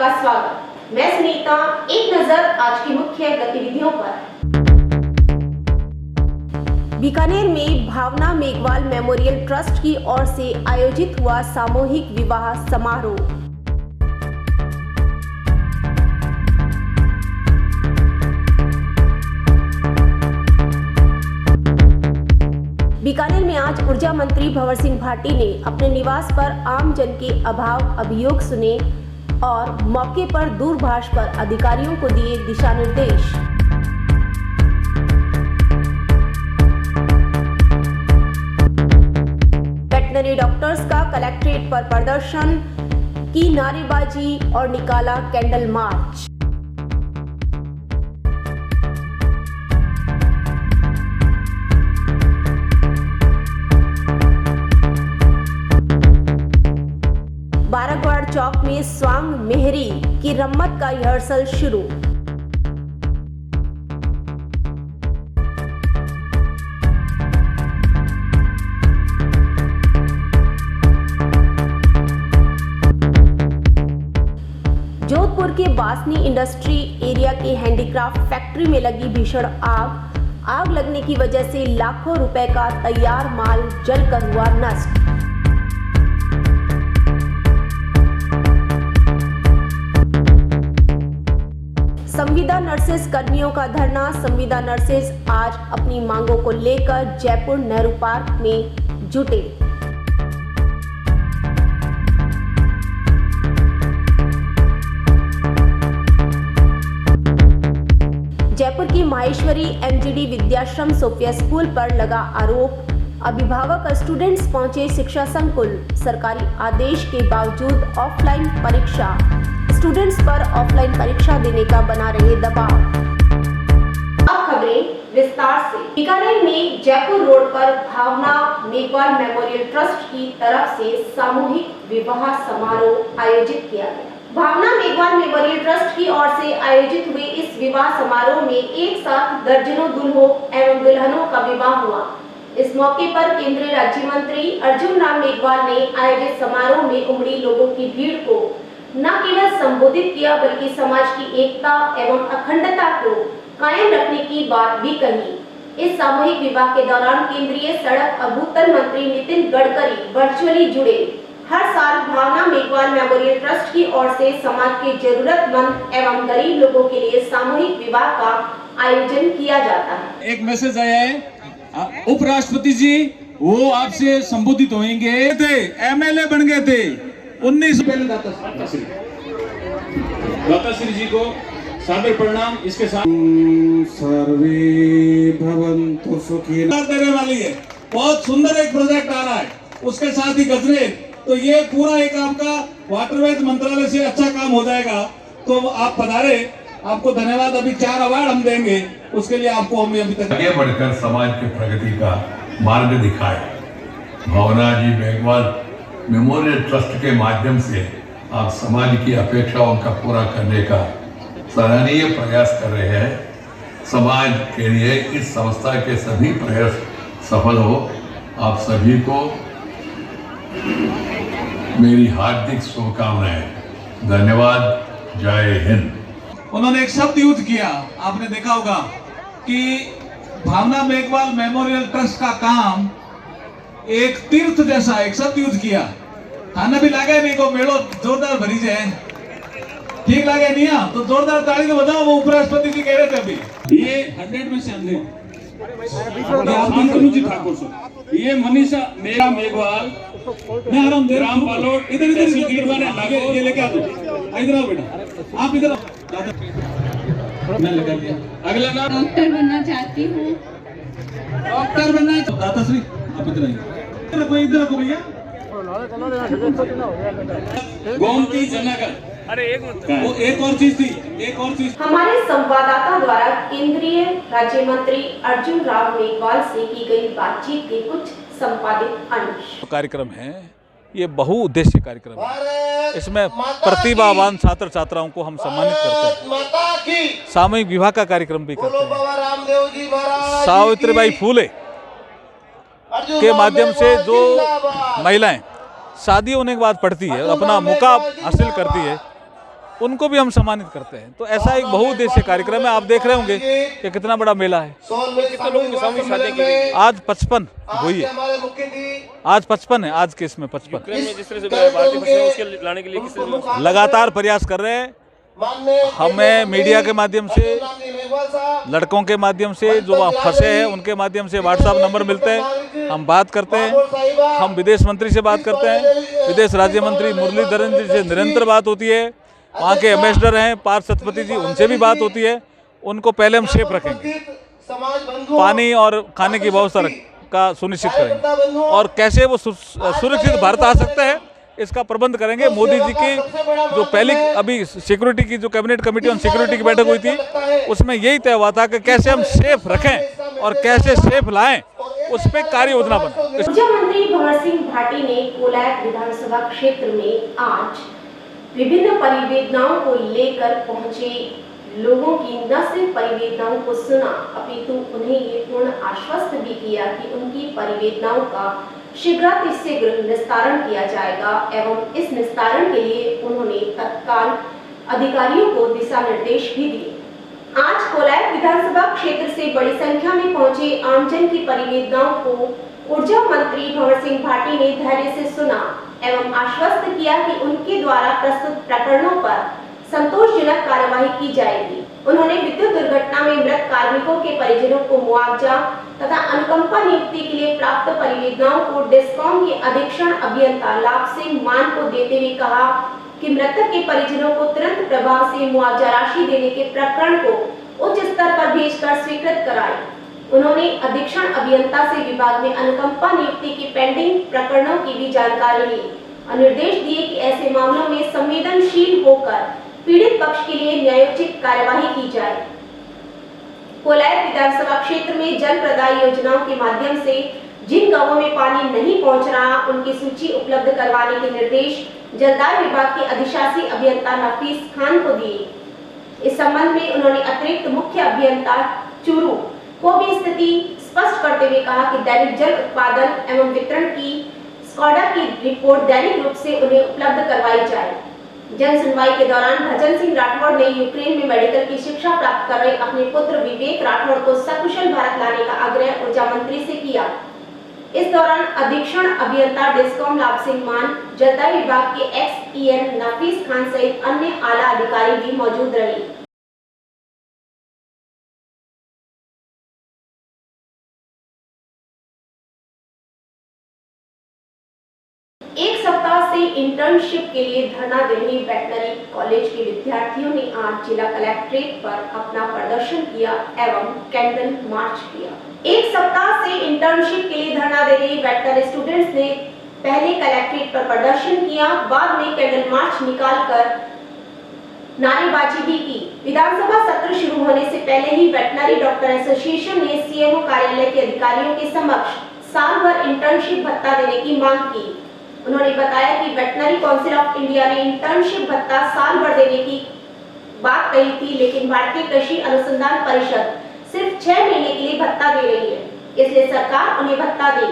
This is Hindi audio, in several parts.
आपका स्वागत। मैं सुनीता। एक नजर आज की मुख्य गतिविधियों पर। बीकानेर में भावना मेघवाल मेमोरियल ट्रस्ट की ओर से आयोजित हुआ सामूहिक विवाह समारोह। बीकानेर में आज ऊर्जा मंत्री भंवर सिंह भाटी ने अपने निवास पर आम जन के अभाव अभियोग सुने और मौके पर दूरभाष पर अधिकारियों को दिए दिशा निर्देश। वेटनरी डॉक्टर्स का कलेक्ट्रेट पर प्रदर्शन, की नारेबाजी और निकाला कैंडल मार्च। बारागवाड़ चौक में स्वांग मेहरी की रम्मत का रिहर्सल शुरू। जोधपुर के बासनी इंडस्ट्री एरिया के हैंडीक्राफ्ट फैक्ट्री में लगी भीषण आग लगने की वजह से लाखों रुपए का तैयार माल जलकर हुआ नष्ट। संविदा नर्सेस कर्मियों का धरना। संविदा नर्सेस आज अपनी मांगों को लेकर जयपुर नेहरू पार्क में जुटे। जयपुर की Maheshwari MGD Vidyashram Sophia school पर लगा आरोप। अभिभावक स्टूडेंट्स पहुंचे शिक्षा संकुल। सरकारी आदेश के बावजूद ऑफलाइन परीक्षा। स्टूडेंट्स पर ऑफलाइन परीक्षा देने का बना रहे दबाव। अब खबरें विस्तार से। बीकानेर में जयपुर रोड पर भावना मेघवाल मेमोरियल ट्रस्ट की तरफ से सामूहिक विवाह समारोह आयोजित किया गया। भावना मेघवाल मेमोरियल ट्रस्ट की ओर से आयोजित हुए इस विवाह समारोह में एक साथ दर्जनों दूल्हों एवं दुल्हनों का विवाह हुआ। इस मौके पर केंद्रीय राज्य मंत्री अर्जुन राम मेघवाल ने आयोजित समारोह में उमड़ी लोगों की भीड़ को न केवल संबोधित किया बल्कि समाज की एकता एवं अखंडता को कायम रखने की बात भी कही। इस सामूहिक विवाह के दौरान केंद्रीय सड़क और भूतल मंत्री नितिन गडकरी वर्चुअली जुड़े। हर साल भावना मेघवाल मेमोरियल ट्रस्ट की ओर से समाज के जरूरतमंद एवं गरीब लोगों के लिए सामूहिक विवाह का आयोजन किया जाता है। एक मैसेज आया है, उपराष्ट्रपति जी वो आपसे संबोधित होंगे थे, एमएलए बन गए थे 19 दाताश्री जी को सादर प्रणाम। इसके साथ सर्वे भवन्तु सुखिनः देने वाली है। बहुत सुंदर एक प्रोजेक्ट आ रहा है, उसके साथ ही गजरे। तो ये पूरा एक आपका वाटरवेज मंत्रालय से अच्छा काम हो जाएगा। तो आप पधारे, आपको धन्यवाद। अभी 4 अवार्ड हम देंगे, उसके लिए आपको हम अभी तक आगे बढ़कर समाज की प्रगति का मार्ग दिखाए। भावना जी मेघवाल मेमोरियल ट्रस्ट के माध्यम से आप समाज की अपेक्षाओं का पूरा करने का सराहनीय प्रयास कर रहे हैं। समाज के लिए इस संस्था के सभी प्रयास सफल हो। आप सभी को मेरी हार्दिक शुभकामनाएं। धन्यवाद। जय हिंद। उन्होंने एक शब्द यूज किया, आपने देखा होगा कि भावना मेघवाल मेमोरियल ट्रस्ट का काम एक तीर्थ जैसा एक शब्द यूज किया। खाना भी लगा नहीं को मेड़ो जोरदार भरी जाए। ठीक लगे नहीं? तो जोरदार ताली के बजाओ। वो उपराष्ट्रपति जी कह रहे थे अभी। ये 100 में से 100 ठाकुर सर, ये मनीषा मेरा मेघवाल राम पालोट इधर ये लेके आ दो। इधर आओ बेटा, आप इधर मैं लगा दिया। अगला नाम डॉक्टर बनना चाहती हूँ। डॉक्टर बनना है दाताश्री, आप इधर आइए। इधर को भैया गोमती जनागर। अरे एक मिनट, वो एक और चीज थी। हमारे संवाददाता द्वारा केंद्रीय राज्य मंत्री अर्जुन राम मेघवाल से की गई बातचीत के कुछ संपादित अंश। कार्यक्रम है, ये बहुउद्देश्य कार्यक्रम है। इसमें प्रतिभावान छात्र छात्राओं को हम सम्मानित करते हैं। सामूहिक विवाह का कार्यक्रम भी करते हैं। सावित्रीबाई फूले के माध्यम से जो महिलाएं शादी होने के बाद पढ़ती है और अपना मुकाम हासिल करती है, उनको भी हम सम्मानित करते हैं। तो ऐसा एक बहुउद्देशीय कार्यक्रम है। आप देख रहे होंगे कि कितना बड़ा मेला है। कितने लोगों की सामूहिक शादी की गई? आज 55 हुई है, आज 55 है, आज के इसमें 55। यूक्रेन में जिस तरह से भारतीय फंसे हैं, उसके लाने के लिए किस तरह से लगातार प्रयास कर रहे हैं। हमें मीडिया के माध्यम से, लड़कों के माध्यम से, जो फंसे हैं उनके माध्यम से व्हाट्सएप नंबर मिलते हैं, हम बात करते हैं। हम विदेश मंत्री से बात करते हैं, विदेश राज्य मंत्री मुरलीधरन जी से निरंतर बात होती है। वहाँ के एम्बेसडर हैं पार्थ सतपति जी, उनसे भी बात होती है। उनको पहले हम सेफ रखेंगे, पानी और खाने की व्यवस्था का सुनिश्चित करेंगे, और कैसे वो सुरक्षित भारत आ सकते हैं इसका प्रबंध करेंगे। मोदी जी की जो पहली अभी सिक्योरिटी की जो कैबिनेट कमेटी ऑन सिक्योरिटी की बैठक हुई थी, उसमें यही तय हुआ था कि कैसे हम सेफ रखें और कैसे सेफ लाएं, उस पर कार्य योजना बने। ऊर्जा मंत्री भंवर सिंह भाटी ने कोलैब विधानसभा क्षेत्र में आज विभिन्न परिवेदनाओं को लेकर पहुंचे लोगों की न सिर्फ परिवेदनाओं को सुना, अपितु उन्हें ये पूर्ण आश्वस्त भी किया कि उनकी परिवेदनाओं का शीघ्रातिशीघ्र निस्तारण किया जाएगा एवं इस निस्तारण के लिए उन्होंने तत्काल अधिकारियों को दिशा निर्देश भी दिए। आज कोलैब विधानसभा क्षेत्र से बड़ी संख्या में पहुंचे आमजन की परिवेदनाओं को ऊर्जा मंत्री भंवर सिंह भाटी ने धैर्य से सुना एवं आश्वस्त किया कि उनके द्वारा प्रस्तुत प्रकरणों पर संतोषजनक कार्यवाही की जाएगी। उन्होंने विद्युत दुर्घटना में मृत कार्मिकों के परिजनों को मुआवजा तथा अनुकंपा नियुक्ति के लिए प्राप्त परिवेदनाओं को डिस्कॉम के अधीक्षण अभियंता लाभ सिंह मान को देते हुए कहा कि मृतक के परिजनों को तुरंत प्रभाव से मुआवजा राशि देने के प्रकरण को उच्च स्तर पर भेजकर स्वीकृत कराए। उन्होंने अधीक्षण अभियंता से विभाग में अनुकंपा नियुक्ति के पेंडिंग प्रकरणों की भी जानकारी ली और निर्देश दिए कि ऐसे मामलों में संवेदनशील होकर पीड़ित पक्ष के लिए न्यायोचित कार्यवाही की जाए। कोलैब विधानसभा क्षेत्र में जल प्रदाय योजनाओं के माध्यम से जिन गांवों में पानी नहीं पहुंच रहा, उनकी सूची उपलब्ध करवाने के निर्देश जलदाय विभाग के अधिशासी अभियंता नफीस खान को दिए। इस संबंध में उन्होंने अतिरिक्त मुख्य अभियंता चूरू को भी स्थिति स्पष्ट करते हुए कहा कि दैनिक जल उत्पादन एवं वितरण की स्कॉडा की रिपोर्ट दैनिक रूप से उन्हें उपलब्ध करवाई जाए। जन सुनवाई के दौरान भजन सिंह राठौड़ ने यूक्रेन में मेडिकल की शिक्षा प्राप्त कर रहे अपने पुत्र विवेक राठौड़ को सकुशल भारत लाने का आग्रह ऊर्जा मंत्री से किया। इस दौरान अधीक्षण अभियंता डिस्कॉम लाभ सिंह मान, जलदाय विभाग के एक्स-ईएन नफीस खान सहित अन्य आला अधिकारी भी मौजूद रहे। एक सप्ताह से इंटर्नशिप के लिए धरना दे रहे वेटनरी कॉलेज के विद्यार्थियों ने आज जिला कलेक्ट्रेट पर अपना प्रदर्शन किया एवं कैंडल मार्च किया। एक सप्ताह से इंटर्नशिप के लिए धरना दे रहे वेटनरी स्टूडेंट्स ने पहले कलेक्ट्रेट पर प्रदर्शन किया, बाद में कैंडल मार्च निकालकर नारेबाजी भी की। विधानसभा सत्र शुरू होने से पहले ही वेटनरी डॉक्टर एसोसिएशन ने सीएमओ कार्यालय के अधिकारियों के समक्ष साल भर इंटर्नशिप भत्ता देने की मांग की। उन्होंने बताया कि वेटनरी काउंसिल ऑफ इंडिया ने इंटर्नशिप भत्ता साल भर देने की बात कही थी, लेकिन भारतीय कृषि अनुसंधान परिषद सिर्फ 6 महीने के लिए भत्ता दे रही है, इसलिए सरकार उन्हें भत्ता दे।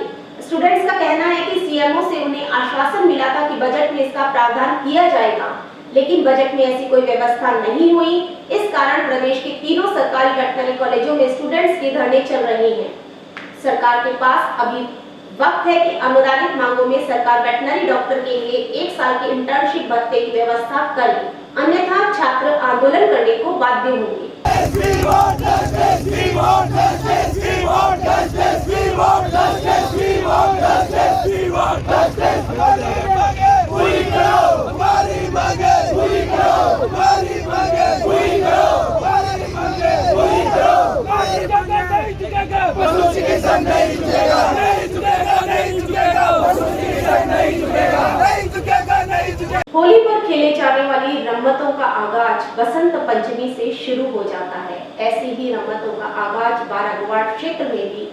स्टूडेंट्स का कहना है कि सीएमओ से उन्हें आश्वासन मिला था कि बजट में इसका प्रावधान किया जाएगा, लेकिन बजट में ऐसी कोई व्यवस्था नहीं हुई। इस कारण प्रदेश के तीनों सरकारी वेटनरी कॉलेजों में स्टूडेंट्स के धरने चल रहे हैं। सरकार के पास अभी वक्त है कि अनुदानित मांगों में सरकार वेटनरी डॉक्टर के लिए 1 साल के इंटर्नशिप भत्ते की व्यवस्था करे, अन्यथा छात्र आंदोलन करने को बाध्य होंगे। होली पर खेले जाने वाली रमतों का आगाज बसंत पंचमी से शुरू हो जाता है। ऐसी ही रमतों का आगाज बारागवाड़ क्षेत्र में भी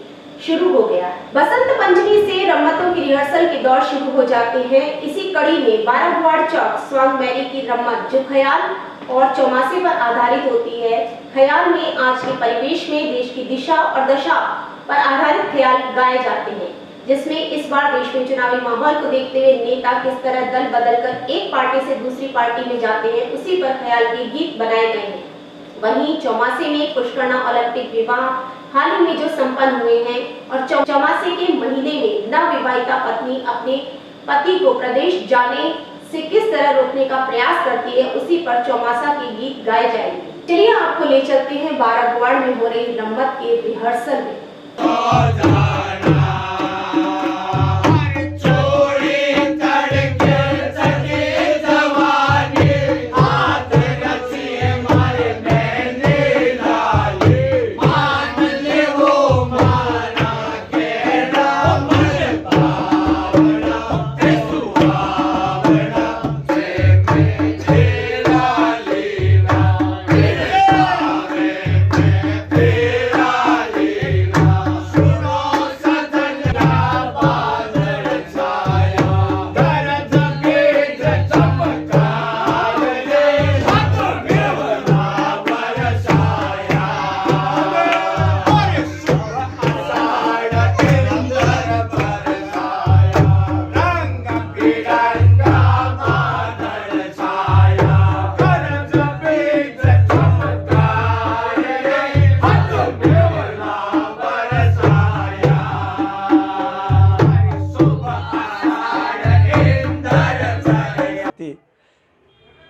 शुरू हो गया है। बसंत पंचमी से रमतों की रिहर्सल के दौर शुरू हो जाते हैं। इसी कड़ी में बारागवाड़ चौक स्वांग मैरी की रमत, जो ख्याल और चौमासे पर आधारित होती है। ख्याल में आज के परिवेश में देश की दिशा और दशा पर आधारित ख्याल गाए जाते हैं। जिसमें इस बार देश में चुनावी माहौल को देखते हुए नेता किस तरह दल बदलकर एक पार्टी से दूसरी पार्टी में जाते हैं, उसी पर ख्याल के गीत बनाए गए हैं। वहीं चौमासे में पुष्करणा ओलंपिक विवाह हाल ही में जो संपन्न हुए हैं और चौमासे के महीने में नवविवाहिता पत्नी अपने पति को प्रदेश जाने से किस तरह रोकने का प्रयास करती है, उसी पर चौमासा के गीत गाए जाएंगे। चलिए आपको ले चलते हैं बारागवाड़ में हो रही रम्मत के रिहर्सल में।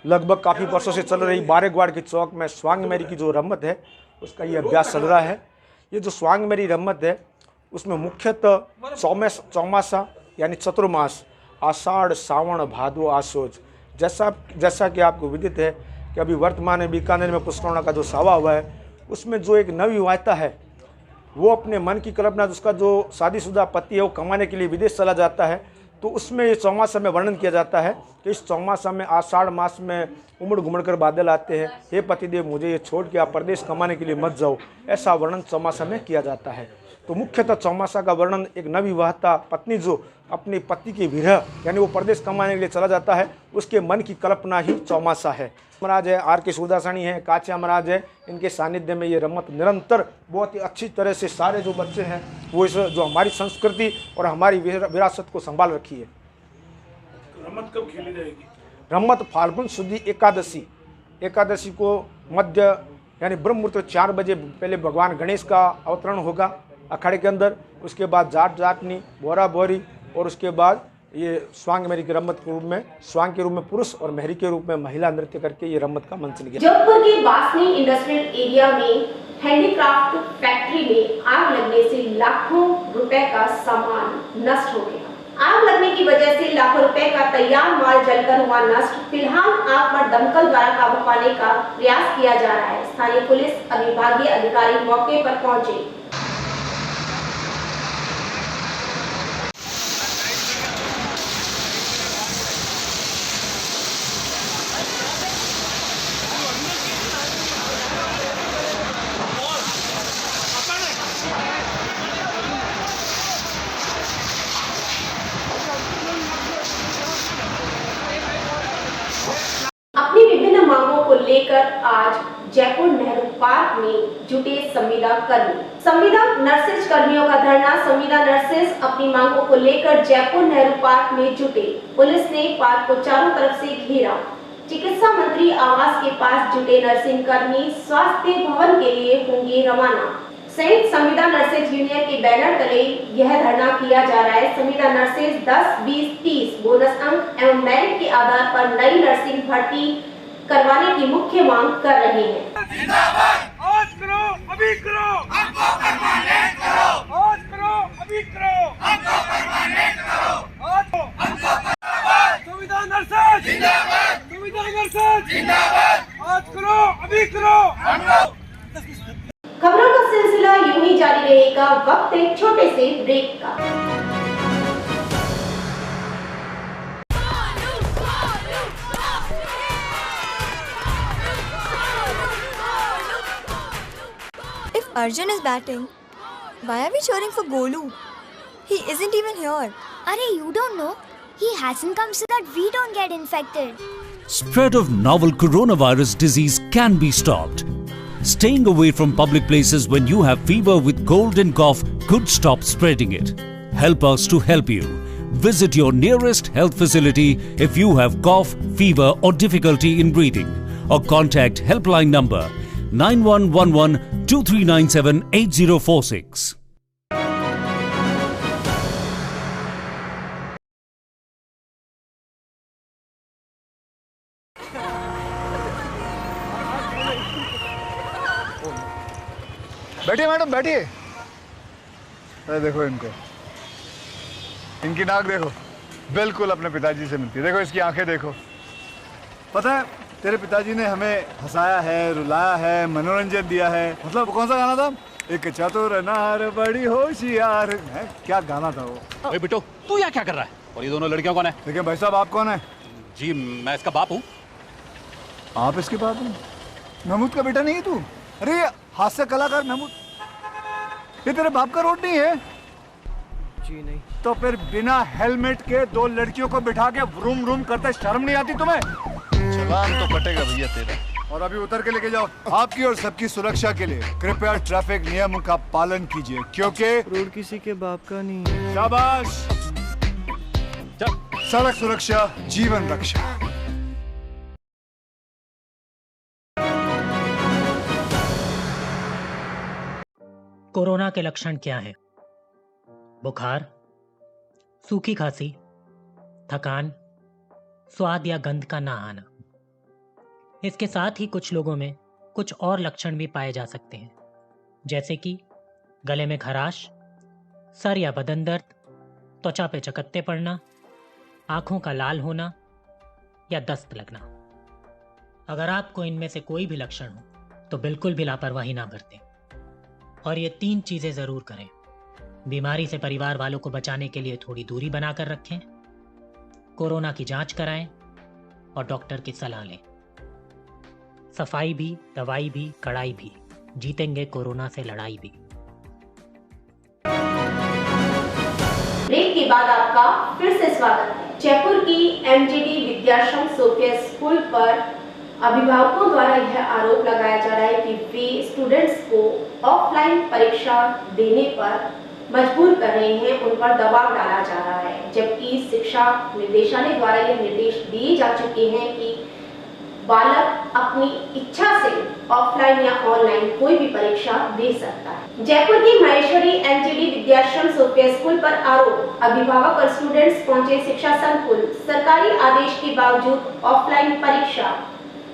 लगभग काफ़ी वर्षों से चल रही बारागवाड़ के चौक में स्वांग मेरी की जो रम्मत है उसका ये अभ्यास चल रहा है। ये जो स्वांग मेरी रम्मत है उसमें मुख्यतः चौमासा यानी चतुर्मास आषाढ़ सावन भादो आसोज जैसा कि आपको विदित है कि अभी वर्तमान में बीकानेर में पुष्करणा का जो सावा हुआ है उसमें जो एक नवविवाहिता है वो अपने मन की कल्पना, उसका जो शादीशुदा पति है वो कमाने के लिए विदेश चला जाता है, तो उसमें ये चौमासा में वर्णन किया जाता है कि इस चौमासा में आषाढ़ मास में उमड़ घुमड़ कर बादल आते हैं, हे पतिदेव मुझे ये छोड़ के आप प्रदेश कमाने के लिए मत जाओ, ऐसा वर्णन चौमासा में किया जाता है। तो मुख्यतः चौमासा का वर्णन एक नवविवाहिता पत्नी जो अपने पति के विरह यानी वो प्रदेश कमाने के लिए चला जाता है उसके मन की कल्पना ही चौमासा है। महाराज है, आर के सूदासानी है, काचिया महाराज है, इनके सानिध्य में ये रम्मत निरंतर बहुत ही अच्छी तरह से सारे जो बच्चे हैं वो इस जो हमारी संस्कृति और हमारी विरासत को संभाल रखी है। रम्मत कब खेली जाएगी? रम्मत फाल्गुन शुद्ध एकादशी को मध्य यानी ब्रह्म मुहूर्त 4 बजे पहले भगवान गणेश का अवतरण होगा अखाड़े के अंदर, उसके बाद जाट जाटनी बोरा बोरी और उसके बाद ये स्वांग मेरी की रम्मत के रूप में स्वांग के रूप में पुरुष और मेहरी के रूप में महिला नृत्य करके ये रम्मत का मंचन किया। जोधपुर के बासनी इंडस्ट्रियल एरिया में हैंडीक्राफ्ट फैक्ट्री में आग लगने से लाखों रुपए का सामान नष्ट हो गया। आग लगने की वजह से लाखों रुपए का तैयार माल जलकर हुआ नष्ट। फिलहाल आग पर दमकल द्वारा काबू पाने का प्रयास किया जा रहा है। स्थानीय पुलिस और विभागीय अधिकारी मौके पर पहुंचे। अपनी विभिन्न मांगों को लेकर आज जयपुर नेहरू पार्क में जुटे संविदा कर्मी। संविदा नर्सेज कर्मियों का धरना। संविदा नर्सेज अपनी मांगों को लेकर जयपुर नेहरू पार्क में जुटे। पुलिस ने पार्क को चारों तरफ से घेरा। चिकित्सा मंत्री आवास के पास जुटे नर्सिंग कर्मी स्वास्थ्य भवन के लिए होंगे रवाना। संयुक्त संविदा नर्सेज यूनियन के बैनर तले यह धरना किया जा रहा है। संविदा नर्सेज 10, 20, 30 बोनस अंक एवं मेरिट के आधार पर नई नर्सिंग भर्ती करवाने की मुख्य मांग कर रहे हैं। आज करो, अभी करो, हमको परमानेंट करो। आज करो, अभी करो, हमको परमानेंट करो। आज संविदा नर्सेज जिंदाबाद, संविदा नर्सेज जिंदाबाद। आज करो, अभी करो, हमको। खबरों का सिलसिला यूं ही जारी रहेगा। वक्त एक छोटे से ब्रेक का। If Arjun is batting, why are we cheering for Golu? He isn't even here. Arey, you don't know. He hasn't come so that we don't get infected. Spread of novel coronavirus disease can be stopped. Staying away from public places when you have fever with cold and cough could stop spreading it. help us to help you. Visit your nearest health facility if you have cough, fever or difficulty in breathing, or contact helpline number 9111 2397 8046. बैठिए मैडम बैठिए। अरे देखो इनको, इनकी नाक देखो, बिल्कुल अपने पिताजी से मिलती है। देखो इसकी आंखें देखो। पता है तेरे पिताजी ने हमें हंसाया है, रुलाया है, मनोरंजन दिया है। मतलब कौन सा गाना था? एक चतुर नार बड़ी होशियार है, क्या गाना था वो? ओए बिट्टू, तू यहाँ क्या कर रहा है? और ये दोनों लड़कियां कौन है? देखिए भाई साहब, आप कौन है? जी मैं इसका बाप हूँ। आप इसके बाप हैं? महमूद का बेटा नहीं है तू? अरे हास्य कलाकार महमूद, ये तेरे बाप का रोड नहीं है? जी नहीं। तो फिर बिना हेलमेट के दो लड़कियों को बिठा के रूम रूम करते शर्म नहीं आती तुम्हें? चलान तो कटेगा भैया तेरा। और अभी उतर के लेके जाओ। आपकी और सबकी सुरक्षा के लिए कृपया ट्रैफिक नियमों का पालन कीजिए, क्योंकि रोड किसी के बाप का नहीं है। शाबाश। सड़क सुरक्षा जीवन रक्षा। कोरोना के लक्षण क्या हैं? बुखार, सूखी खांसी, थकान, स्वाद या गंध का ना आना। इसके साथ ही कुछ लोगों में कुछ और लक्षण भी पाए जा सकते हैं, जैसे कि गले में खराश, सर या बदन दर्द, त्वचा पे चकत्ते पड़ना, आंखों का लाल होना या दस्त लगना। अगर आपको इनमें से कोई भी लक्षण हो तो बिल्कुल भी लापरवाही ना बरतें और ये 3 चीजें जरूर करें। बीमारी से परिवार वालों को बचाने के लिए थोड़ी दूरी बनाकर रखें, कोरोना की जांच कराएं और डॉक्टर की सलाह लें। सफाई भी, दवाई भी, कड़ाई भी, जीतेंगे कोरोना से लड़ाई भी। ब्रेक के बाद आपका फिर से स्वागत है। जयपुर की एमजीडी विद्याश्रम सोफिया स्कूल पर अभिभावकों द्वारा यह आरोप लगाया जा रहा है कि वे स्टूडेंट्स को ऑफलाइन परीक्षा देने पर मजबूर कर रहे हैं, उन पर दबाव डाला जा रहा है, जबकि शिक्षा निदेशालय द्वारा यह निर्देश दिए जा चुके हैं कि बालक अपनी इच्छा से ऑफलाइन या ऑनलाइन कोई भी परीक्षा दे सकता है। जयपुर की Maheshwari MGD Vidyashram Sophia school पर आरोप, अभिभावक और स्टूडेंट्स पहुंचे शिक्षा संकुल। सरकारी आदेश के बावजूद ऑफलाइन परीक्षा,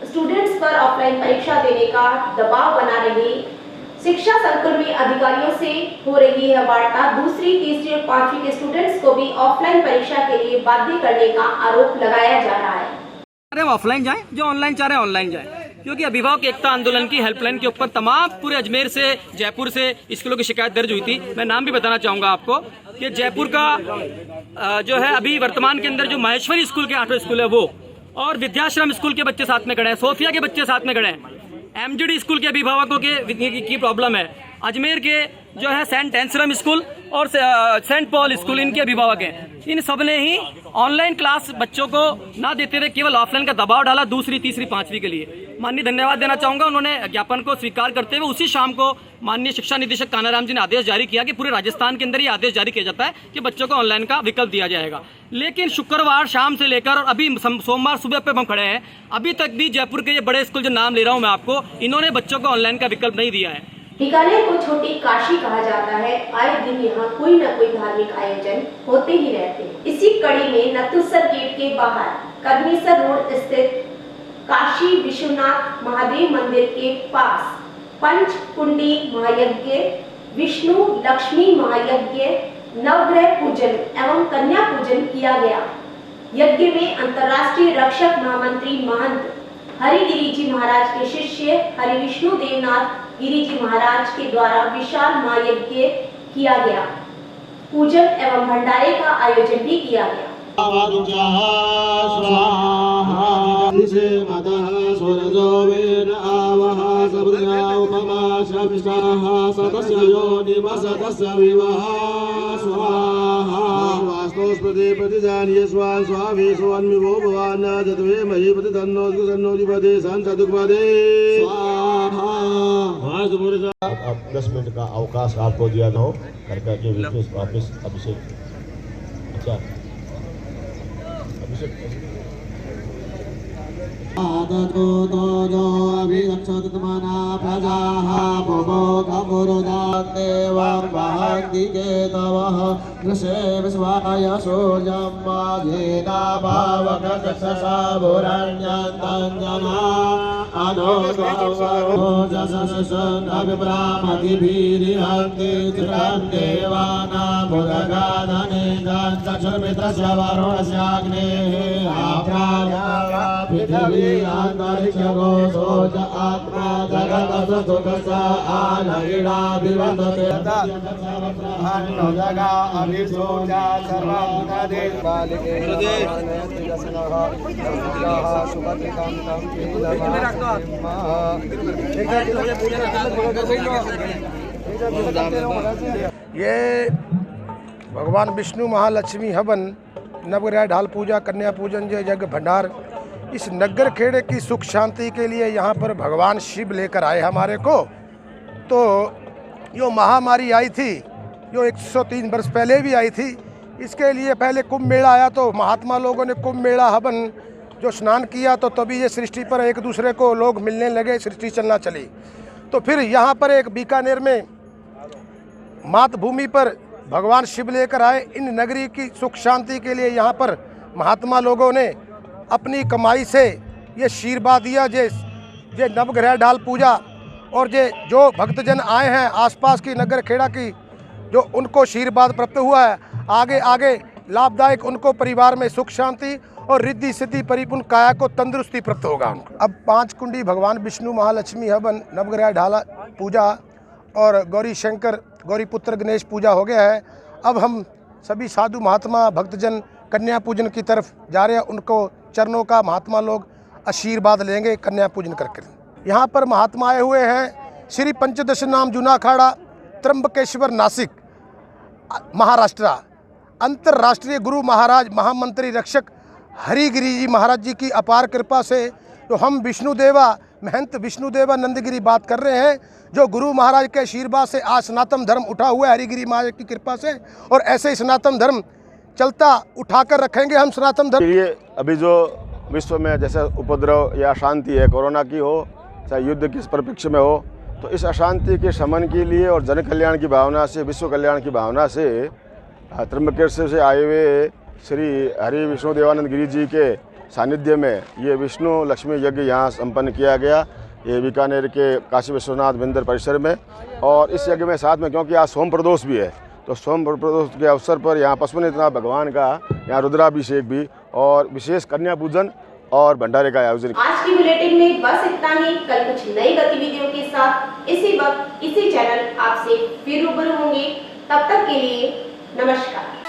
स्टूडेंट्स पर ऑफलाइन परीक्षा देने का दबाव बना रहे शिक्षा संकुल में अधिकारियों से हो रही है वार्ता। दूसरी, तीसरी और 5वीं के स्टूडेंट्स को भी ऑफलाइन परीक्षा के लिए बाध्य करने का आरोप लगाया जा रहा है। अरे ऑफलाइन जाएं, जो ऑनलाइन चाह रहे हैं ऑनलाइन जाएं, क्योंकि अभिभावक एकता आंदोलन की हेल्पलाइन के ऊपर तमाम पूरे अजमेर से, जयपुर से स्कूलों की शिकायत दर्ज हुई थी। मैं नाम भी बताना चाहूंगा आपको कि जयपुर का जो है अभी वर्तमान के अंदर जो माहेश्वरी स्कूल के 8वें स्कूल है वो, और विद्याश्रम स्कूल के बच्चे साथ में खड़े हैं, सोफिया के बच्चे साथ में खड़े हैं, एमजीडी स्कूल के अभिभावकों की प्रॉब्लम है, अजमेर के जो है सेंट एंसरम स्कूल और सेंट पॉल स्कूल इनके अभिभावक हैं। इन सब ने ही ऑनलाइन क्लास बच्चों को ना देते हुए केवल ऑफलाइन का दबाव डाला दूसरी, तीसरी, 5वीं के लिए। माननीय धन्यवाद देना चाहूंगा, उन्होंने ज्ञापन को स्वीकार करते हुए उसी शाम को माननीय शिक्षा निदेशक कानाराम जी ने आदेश जारी किया कि पूरे राजस्थान के अंदर ये आदेश जारी किया जाता है कि बच्चों को ऑनलाइन का विकल्प दिया जाएगा। लेकिन शुक्रवार शाम से लेकर और अभी सोमवार सुबह पे हम खड़े हैं, अभी तक भी जयपुर के ये बड़े स्कूल जो नाम ले रहा हूँ मैं आपको, इन्होंने बच्चों को ऑनलाइन का विकल्प नहीं दिया है। बीकानेर को छोटी काशी कहा जाता है। आए दिन यहाँ कोई न कोई धार्मिक आयोजन होते ही रहते हैं। इसी कड़ी में नतुसर गेट के बाहर करनीसर रोड स्थित काशी विश्वनाथ महादेव मंदिर के पास पंचकुंडी महायज्ञ, विष्णु लक्ष्मी महायज्ञ, नवग्रह पूजन एवं कन्या पूजन किया गया। यज्ञ में अंतर्राष्ट्रीय रक्षक महामंत्री महंत हरिगिरी जी महाराज के शिष्य हरि विष्णु देवनाथ गिरी जी महाराज के द्वारा विशाल महायज्ञ किया गया। पूजन एवं भंडारे का आयोजन भी किया गया। अब 10 मिनट का अवकाश आपको दिया गया हो, करके वापस अभिषेक ये भगवान विष्णु महालक्ष्मी हवन नवग्रह ढाल पूजा कन्या पूजन जय यज्ञ भंडार इस नगर खेड़े की सुख शांति के लिए यहाँ पर भगवान शिव लेकर आए हमारे को। तो जो महामारी आई थी जो 103 वर्ष पहले भी आई थी, इसके लिए पहले कुंभ मेला आया तो महात्मा लोगों ने कुंभ मेला हवन जो स्नान किया तो तभी ये सृष्टि पर एक दूसरे को लोग मिलने लगे, सृष्टि चलना चली। तो फिर यहाँ पर एक बीकानेर में मातभूमि पर भगवान शिव लेकर आए। इन नगरी की सुख शांति के लिए यहाँ पर महात्मा लोगों ने अपनी कमाई से ये आशीर्वाद दिया। जे नवग्रह ढाल पूजा और जो भक्तजन आए हैं आसपास की नगर खेड़ा की जो उनको आशीर्वाद प्राप्त हुआ है, आगे आगे लाभदायक उनको परिवार में सुख शांति और रिद्धि सिद्धि परिपूर्ण काया को तंदुरुस्ती प्राप्त होगा उनको। अब 5 कुंडी भगवान विष्णु महालक्ष्मी हवन नवग्रह ढाला पूजा और गौरी शंकर गौरी पुत्र गणेश पूजा हो गया है। अब हम सभी साधु महात्मा भक्तजन कन्या पूजन की तरफ जा रहे हैं, उनको चरणों का महात्मा लोग आशीर्वाद लेंगे कन्या पूजन करके। यहाँ पर महात्मा आए हुए हैं श्री पंचदश नाम जूना अखाड़ा त्र्यंबकेश्वर नासिक महाराष्ट्र अंतर्राष्ट्रीय गुरु महाराज महामंत्री रक्षक हरिगिरी जी महाराज जी की अपार कृपा से तो हम विष्णुदेवा महंत विष्णुदेवा नंदगिरी बात कर रहे हैं, जो गुरु महाराज के आशीर्वाद से आज सनातन धर्म उठा हुआ है हरिगिरी महाराज की कृपा से, और ऐसे ही सनातन धर्म चलता उठाकर रखेंगे हम सनातन धर्म। ये अभी जो विश्व में जैसे उपद्रव या अशांति है, कोरोना की हो चाहे युद्ध के परिप्रेक्ष्य में हो, तो इस अशांति के शमन के लिए और जन कल्याण की भावना से विश्व कल्याण की भावना से त्र्यंबकेश्वर से आए हुए श्री हरि विष्णु देवानंद गिरी जी के सानिध्य में ये विष्णु लक्ष्मी यज्ञ यहाँ संपन्न किया गया, ये बीकानेर के काशी विश्वनाथ मंदिर परिसर में। और इस यज्ञ में साथ में क्योंकि आज सोम प्रदोष भी है, तो सोम प्रदोष के अवसर पर यहाँ पशुपतिनाथ भगवान का यहाँ रुद्राभिषेक भी और विशेष कन्या पूजन और भंडारे का आयोजन। आज की बुलेटिन में बस इतना ही। कल कुछ नई गतिविधियों के साथ इसी वक्त इसी चैनल आपसे फिर रूबरू होंगे। तब तक के लिए नमस्कार।